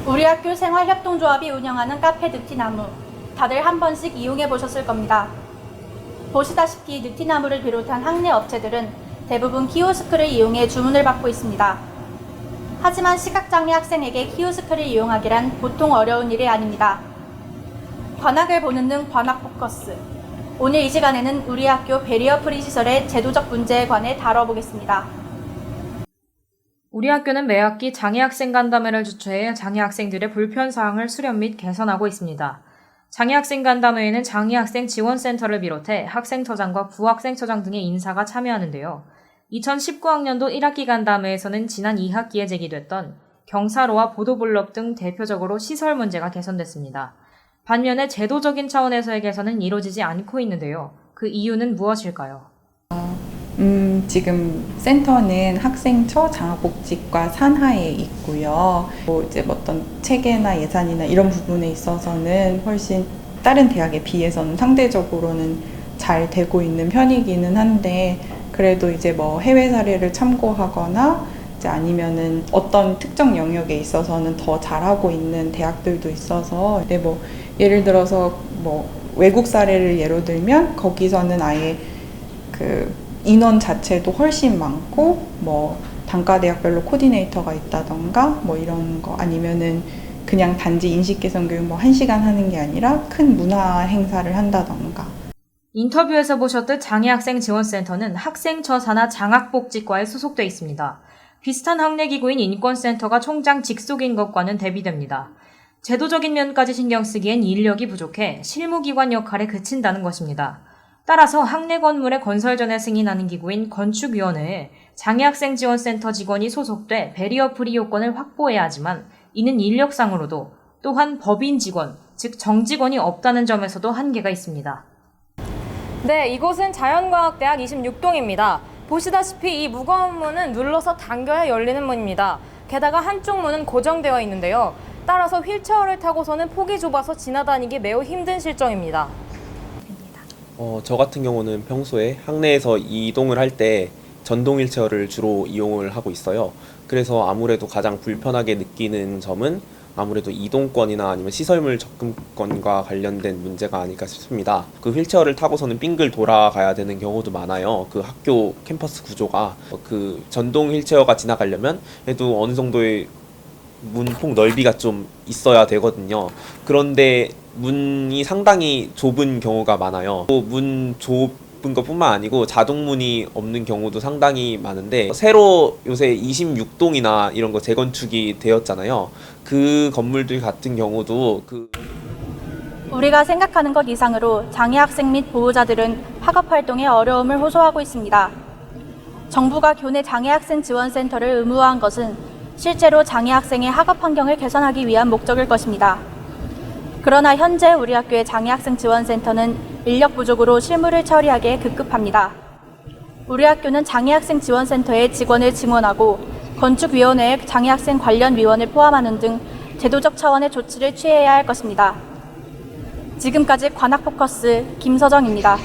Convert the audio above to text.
우리 학교 생활협동조합이 운영하는 카페 느티나무, 다들 한 번씩 이용해 보셨을 겁니다. 보시다시피 느티나무를 비롯한 학내 업체들은 대부분 키오스크를 이용해 주문을 받고 있습니다. 하지만 시각장애 학생에게 키오스크를 이용하기란 보통 어려운 일이 아닙니다. 관악을 보는 등 관악 포커스. 오늘 이 시간에는 우리 학교 베리어 프리 시설의 제도적 문제에 관해 다뤄보겠습니다. 우리 학교는 매 학기 장애학생 간담회를 주최해 장애학생들의 불편사항을 수렴 및 개선하고 있습니다. 장애학생 간담회에는 장애학생 지원센터를 비롯해 학생처장과 부학생처장 등의 인사가 참여하는데요. 2019학년도 1학기 간담회에서는 지난 2학기에 제기됐던 경사로와 보도블럭 등 대표적으로 시설 문제가 개선됐습니다. 반면에 제도적인 차원에서의 개선은 이루어지지 않고 있는데요. 그 이유는 무엇일까요? 지금 센터는 학생처 장학복지과 산하에 있고요. 이제 어떤 체계나 예산이나 이런 부분에 있어서는 훨씬 다른 대학에 비해서는 상대적으로는 잘 되고 있는 편이기는 한데, 그래도 이제 해외 사례를 참고하거나 이제 아니면은 어떤 특정 영역에 있어서는 더 잘하고 있는 대학들도 있어서, 근데 예를 들어서 외국 사례를 예로 들면 거기서는 아예 인원 자체도 훨씬 많고 단과대학별로 코디네이터가 있다던가 이런 거, 아니면은 그냥 단지 인식 개선 교육 1시간 하는 게 아니라 큰 문화 행사를 한다던가. 인터뷰에서 보셨듯 장애학생 지원센터는 학생처 산하 장학복지과에 소속돼 있습니다. 비슷한 학내기구인 인권센터가 총장 직속인 것과는 대비됩니다. 제도적인 면까지 신경 쓰기엔 인력이 부족해 실무기관 역할에 그친다는 것입니다. 따라서 학내 건물의 건설 전에 승인하는 기구인 건축위원회에 장애학생 지원센터 직원이 소속돼 베리어 프리 요건을 확보해야 하지만 이는 인력상으로도 또한 법인 직원, 즉 정직원이 없다는 점에서도 한계가 있습니다. 네, 이곳은 자연과학대학 26동입니다. 보시다시피 이 무거운 문은 눌러서 당겨야 열리는 문입니다. 게다가 한쪽 문은 고정되어 있는데요. 따라서 휠체어를 타고서는 폭이 좁아서 지나다니기 매우 힘든 실정입니다. 저 같은 경우는 평소에 학내에서 이동을 할 때 전동 휠체어를 주로 이용을 하고 있어요. 그래서 아무래도 가장 불편하게 느끼는 점은 아무래도 이동권이나 아니면 시설물 접근권과 관련된 문제가 아닐까 싶습니다. 그 휠체어를 타고서는 빙글 돌아가야 되는 경우도 많아요. 그 학교 캠퍼스 구조가 그 전동 휠체어가 지나가려면 그래도 어느 정도의 문폭 넓이가 좀 있어야 되거든요. 그런데 문이 상당히 좁은 경우가 많아요. 문 좁은 것뿐만 아니고 자동문이 없는 경우도 상당히 많은데, 새로 요새 26동이나 이런 거 재건축이 되었잖아요. 그 건물들 같은 경우도 우리가 생각하는 것 이상으로 장애학생 및 보호자들은 학업활동에 어려움을 호소하고 있습니다. 정부가 교내 장애학생 지원센터를 의무화한 것은 실제로 장애학생의 학업 환경을 개선하기 위한 목적일 것입니다. 그러나 현재 우리 학교의 장애학생 지원센터는 인력 부족으로 실무를 처리하기에 급급합니다. 우리 학교는 장애학생 지원센터의 직원을 증원하고 건축위원회에 장애학생 관련 위원을 포함하는 등 제도적 차원의 조치를 취해야 할 것입니다. 지금까지 관악포커스 김서정입니다.